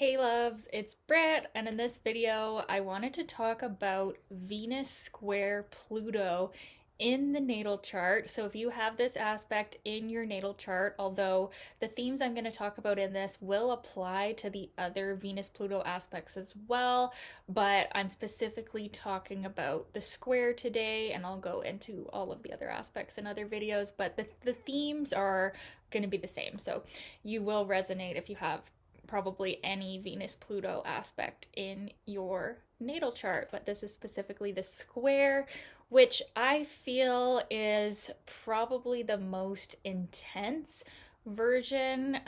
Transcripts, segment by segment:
Hey loves, it's Britt, and in this video I wanted to talk about Venus square Pluto in the natal chart. So if you have this aspect in your natal chart, although the themes I'm going to talk about in this will apply to the other Venus Pluto aspects as well, but I'm specifically talking about the square today, and I'll go into all of the other aspects in other videos, but the themes are going to be the same. So you will resonate if you have probably any Venus Pluto aspect in your natal chart, but this is specifically the square, which I feel is probably the most intense version,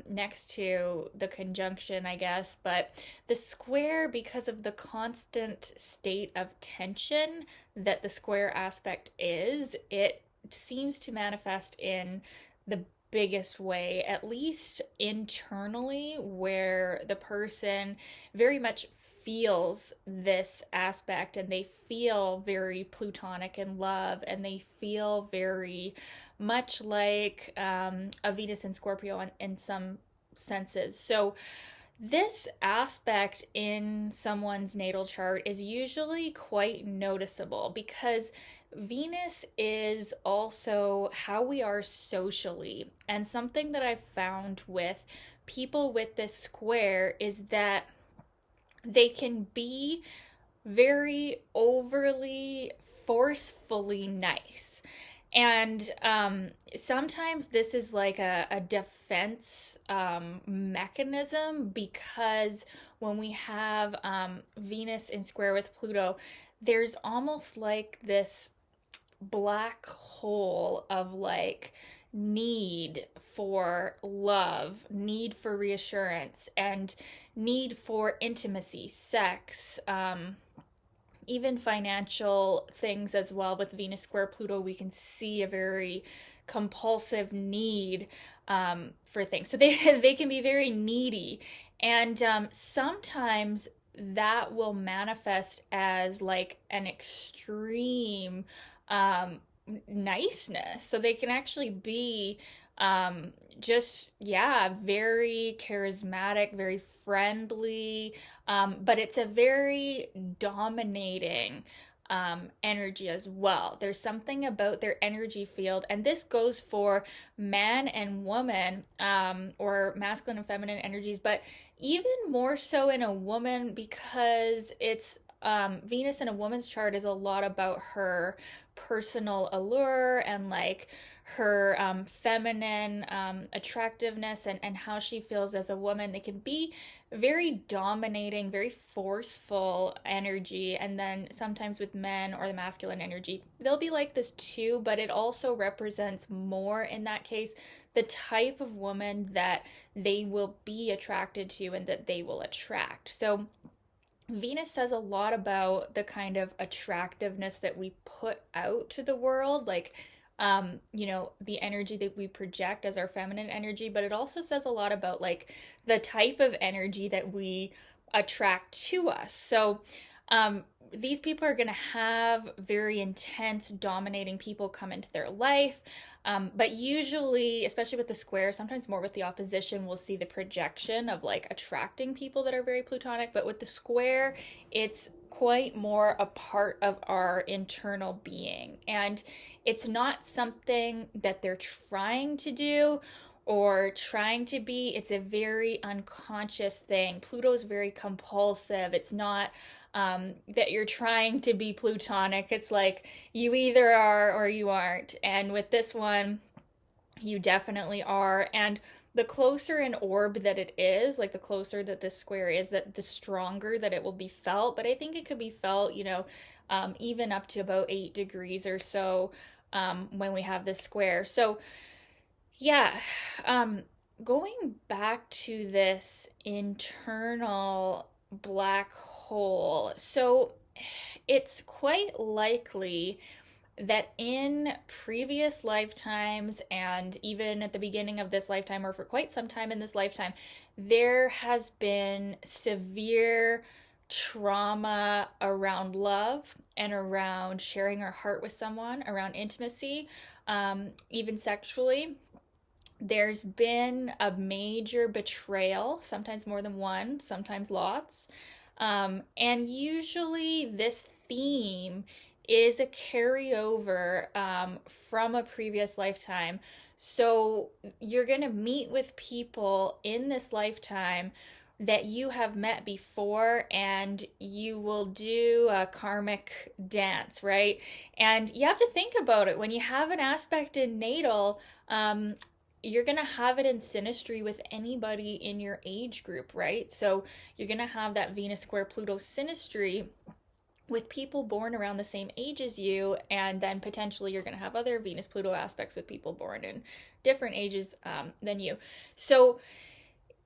next to the conjunction, I guess. But the square, because of the constant state of tension that the square aspect is, it seems to manifest in the biggest way, at least internally, where the person very much feels this aspect and they feel very plutonic in love and they feel very much like a Venus in Scorpio in some senses. So this aspect in someone's natal chart is usually quite noticeable because Venus is also how we are socially. And something that I've found with people with this square is that they can be very overly forcefully nice. And sometimes this is like a defense mechanism because when we have Venus in square with Pluto, there's almost like this black hole of like need for love, need for reassurance, and need for intimacy, sex, even financial things as well. With Venus square Pluto, we can see a very compulsive need for things. So they they can be very needy, and sometimes that will manifest as like an extreme niceness. So they can actually be just, yeah, very charismatic, very friendly, but it's a very dominating energy as well. There's something about their energy field, and this goes for man and woman, or masculine and feminine energies, but even more so in a woman because it's Venus in a woman's chart is a lot about her personal allure and like her feminine attractiveness and how she feels as a woman. They can be very dominating, very forceful energy. And then sometimes with men or the masculine energy, they'll be like this too, but it also represents more in that case the type of woman that they will be attracted to and that they will attract. So Venus says a lot about the kind of attractiveness that we put out to the world, like, the energy that we project as our feminine energy, but it also says a lot about like the type of energy that we attract to us. So, these people are going to have very intense, dominating people come into their life. But usually, especially with the square, sometimes more with the opposition, we'll see the projection of like attracting people that are very plutonic. But with the square, it's quite more a part of our internal being. And it's not something that they're trying to do or trying to be. It's a very unconscious thing. Pluto is very compulsive. It's not that you're trying to be plutonic. It's like you either are or you aren't. And with this one, you definitely are. And the closer an orb that it is, like the closer that this square is, that the stronger that it will be felt. But I think it could be felt, even up to about 8 degrees or so when we have this square. So, yeah, going back to this internal black hole. So it's quite likely that in previous lifetimes and even at the beginning of this lifetime or for quite some time in this lifetime, there has been severe trauma around love and around sharing our heart with someone, around intimacy, even sexually. there's been a major betrayal, sometimes more than one, sometimes lots. And usually this theme is a carryover from a previous lifetime. So you're going to meet with people in this lifetime that you have met before, and you will do a karmic dance, right? And you have to think about it. When you have an aspect in natal, you're going to have it in synastry with anybody in your age group, right? So you're going to have that Venus square Pluto synastry with people born around the same age as you, and then potentially you're going to have other Venus Pluto aspects with people born in different ages than you. So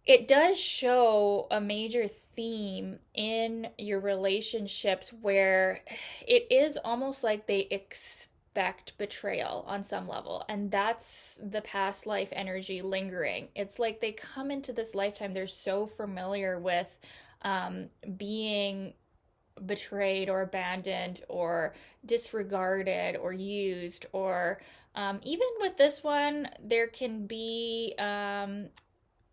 it does show a major theme in your relationships where it is almost like they expect betrayal on some level. And that's the past life energy lingering. It's like they come into this lifetime, they're so familiar with being betrayed or abandoned or disregarded or used, or even with this one, there can be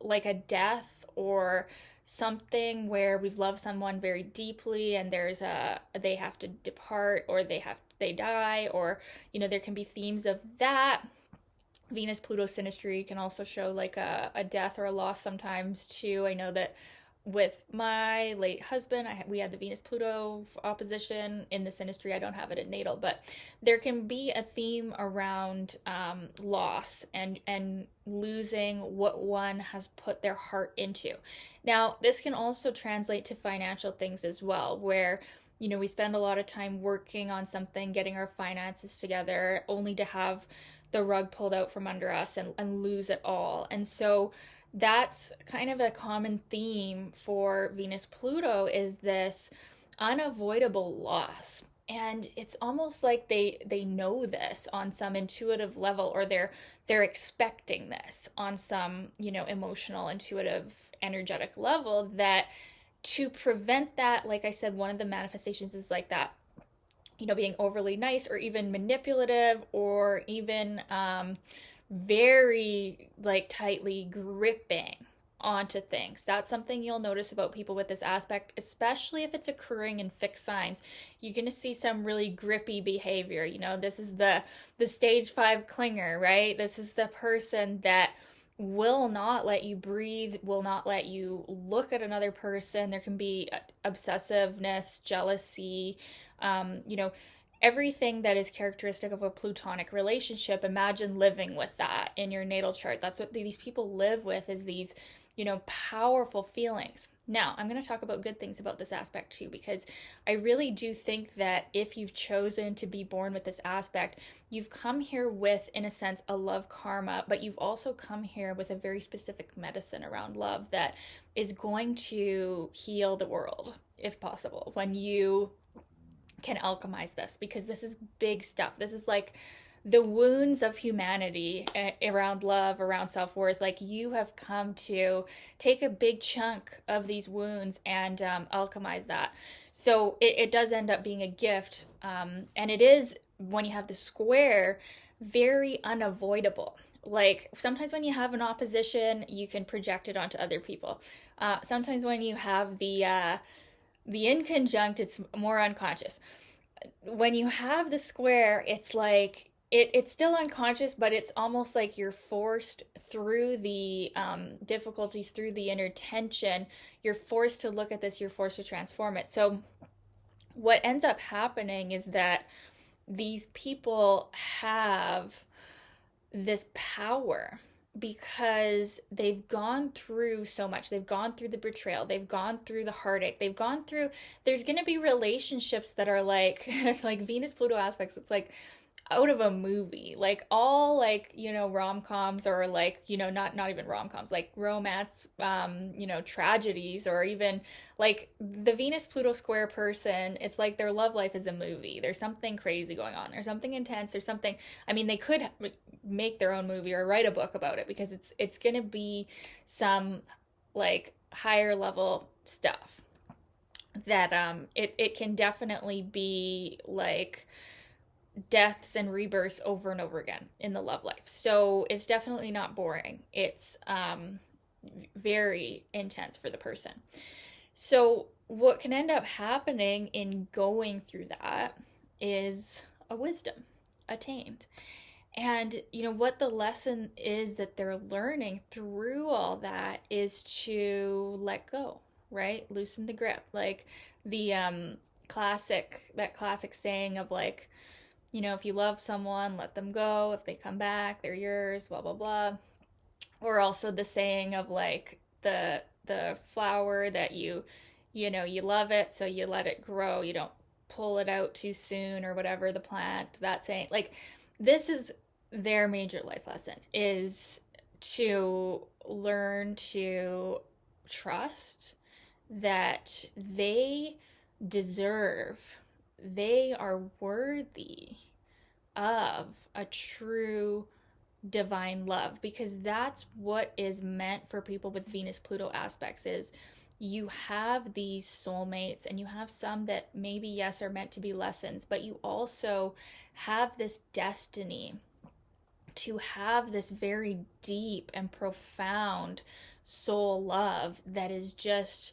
like a death or something where we've loved someone very deeply and they have to depart, or they die, or there can be themes of that. Venus Pluto synastry can also show like a death or a loss sometimes too. I know that with my late husband, we had the Venus Pluto opposition in the synastry. I don't have it in natal, but there can be a theme around loss and losing what one has put their heart into. Now, this can also translate to financial things as well, where we spend a lot of time working on something, getting our finances together, only to have the rug pulled out from under us and lose it all. And so that's kind of a common theme for Venus Pluto, is this unavoidable loss. And it's almost like they know this on some intuitive level, or they're expecting this on some, emotional, intuitive, energetic level, that to prevent that, like I said, one of the manifestations is like that, being overly nice or even manipulative, or even very like tightly gripping onto things. That's something you'll notice about people with this aspect, especially if it's occurring in fixed signs. You're going to see some really grippy behavior. This is the stage 5 clinger, right? This is the person that will not let you breathe, will not let you look at another person. There can be obsessiveness, jealousy, everything that is characteristic of a plutonic relationship. Imagine living with that in your natal chart. That's what these people live with, is these, powerful feelings. Now, I'm going to talk about good things about this aspect too, because I really do think that if you've chosen to be born with this aspect, you've come here with, in a sense, a love karma, but you've also come here with a very specific medicine around love that is going to heal the world, if possible, when you can alchemize this, because this is big stuff. This is like the wounds of humanity around love, around self-worth. Like, you have come to take a big chunk of these wounds and alchemize that. So it does end up being a gift, and it is, when you have the square, very unavoidable. Like, sometimes when you have an opposition, you can project it onto other people. Sometimes when you have the inconjunct, it's more unconscious. When you have the square, it's like it's still unconscious, but it's almost like you're forced through the difficulties, through the inner tension. You're forced to look at this. You're forced to transform it. So what ends up happening is that these people have this power because they've gone through so much. They've gone through the betrayal. They've gone through the heartache. They've gone through, there's going to be relationships that are like, like Venus Pluto aspects. It's like out of a movie, like all like, rom-coms, or like, not even rom-coms, like romance, tragedies, or even like the Venus Pluto square person. It's like their love life is a movie. There's something crazy going on. There's something intense. There's something, I mean, they could make their own movie or write a book about it, because it's going to be some like higher level stuff that it can definitely be like deaths and rebirths over and over again in the love life. So it's definitely not boring. It's very intense for the person. So what can end up happening in going through that is a wisdom attained. And what the lesson is that they're learning through all that is to let go, right? Loosen the grip. Like the classic saying of like, if you love someone, let them go. If they come back, they're yours, blah blah blah. Or also the saying of like the flower that you love it, so you let it grow. You don't pull it out too soon or whatever, the plant, that saying. Like this is their major life lesson, is to learn to trust that they deserve, they are worthy of a true divine love, because that's what is meant for people with Venus Pluto aspects. Is you have these soulmates, and you have some that maybe, yes, are meant to be lessons, but you also have this destiny to have this very deep and profound soul love that is just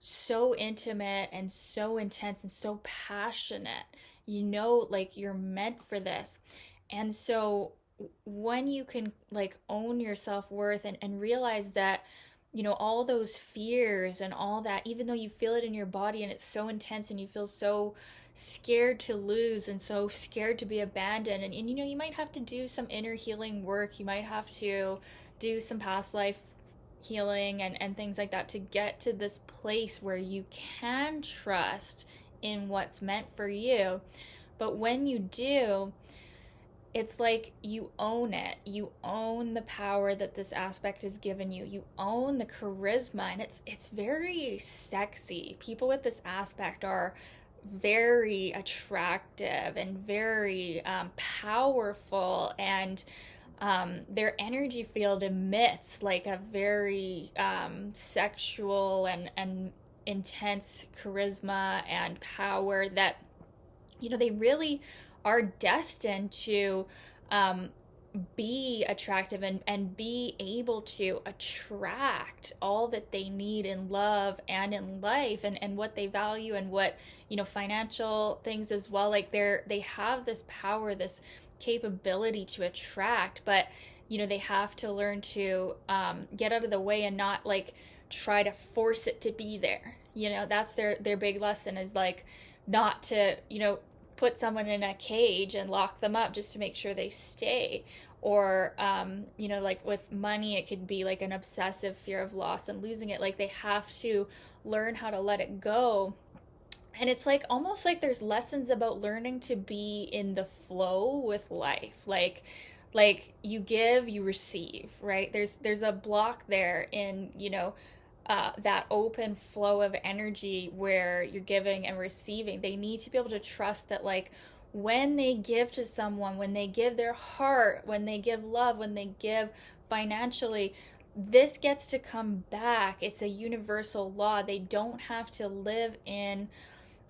so intimate and so intense and so passionate. Like you're meant for this. And so when you can like own your self-worth and realize that all those fears and all that, even though you feel it in your body and it's so intense and you feel so scared to lose and so scared to be abandoned, and you might have to do some inner healing work, you might have to do some past life healing and things like that to get to this place where you can trust in what's meant for you. But when you do, it's like you own it. You own the power that this aspect has given you. You own the charisma, and it's very sexy. People with this aspect are very attractive and very powerful, and their energy field emits like a very sexual and intense charisma and power that they really are destined to be attractive and be able to attract all that they need in love and in life, and what they value, and what financial things as well. Like they have this power, this capability to attract, but they have to learn to get out of the way and not like try to force it to be there. That's their big lesson, is like not to put someone in a cage and lock them up just to make sure they stay. Or like with money, it could be like an obsessive fear of loss and losing it. Like they have to learn how to let it go. And it's like almost like there's lessons about learning to be in the flow with life. Like you give, you receive, right? There's a block there in that open flow of energy where you're giving and receiving. They need to be able to trust that, like, when they give to someone, when they give their heart, when they give love, when they give financially, this gets to come back. It's a universal law. They don't have to live in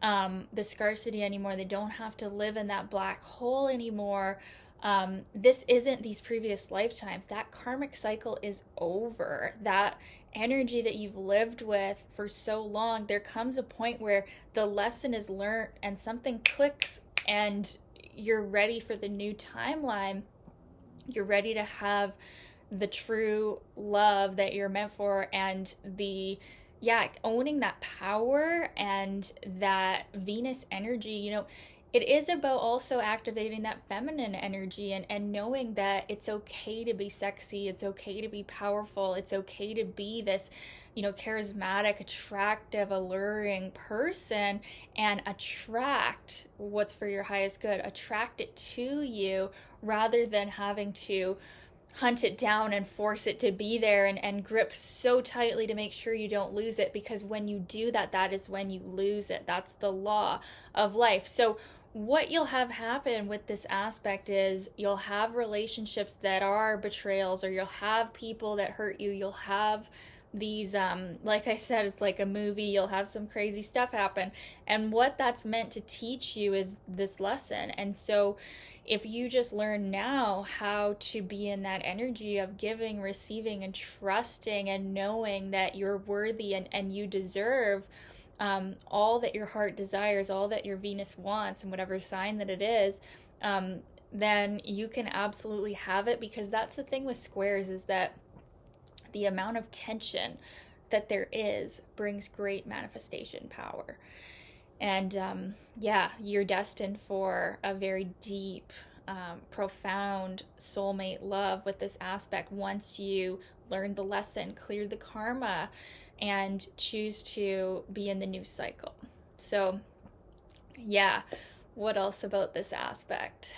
the scarcity anymore. They don't have to live in that black hole anymore. This isn't these previous lifetimes. That karmic cycle is over. That energy that you've lived with for so long, there comes a point where the lesson is learned and something clicks, and you're ready for the new timeline. You're ready to have the true love that you're meant for, and owning that power and that Venus energy. It is about also activating that feminine energy and knowing that it's okay to be sexy, it's okay to be powerful, it's okay to be this, charismatic, attractive, alluring person, and attract what's for your highest good, attract it to you, rather than having to hunt it down and force it to be there and grip so tightly to make sure you don't lose it. Because when you do that, that is when you lose it. That's the law of life. So what you'll have happen with this aspect is you'll have relationships that are betrayals, or you'll have people that hurt you. You'll have these like I said, it's like a movie. You'll have some crazy stuff happen, and what that's meant to teach you is this lesson. And so if you just learn now how to be in that energy of giving, receiving, and trusting, and knowing that you're worthy, and you deserve all that your heart desires, all that your Venus wants, and whatever sign that it is, then you can absolutely have it. Because that's the thing with squares, is that the amount of tension that there is brings great manifestation power. And yeah, you're destined for a very deep, profound soulmate love with this aspect once you learn the lesson, clear the karma, and choose to be in the new cycle. So, yeah, what else about this aspect?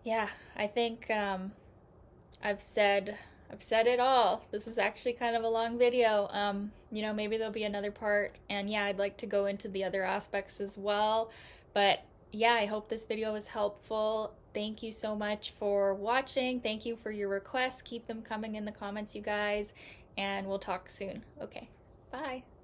Yeah, I think I've said it all. This is actually kind of a long video. Maybe there'll be another part, and yeah, I'd like to go into the other aspects as well. But yeah, I hope this video was helpful. Thank you so much for watching. Thank you for your requests. Keep them coming in the comments, you guys, and we'll talk soon. Okay, bye.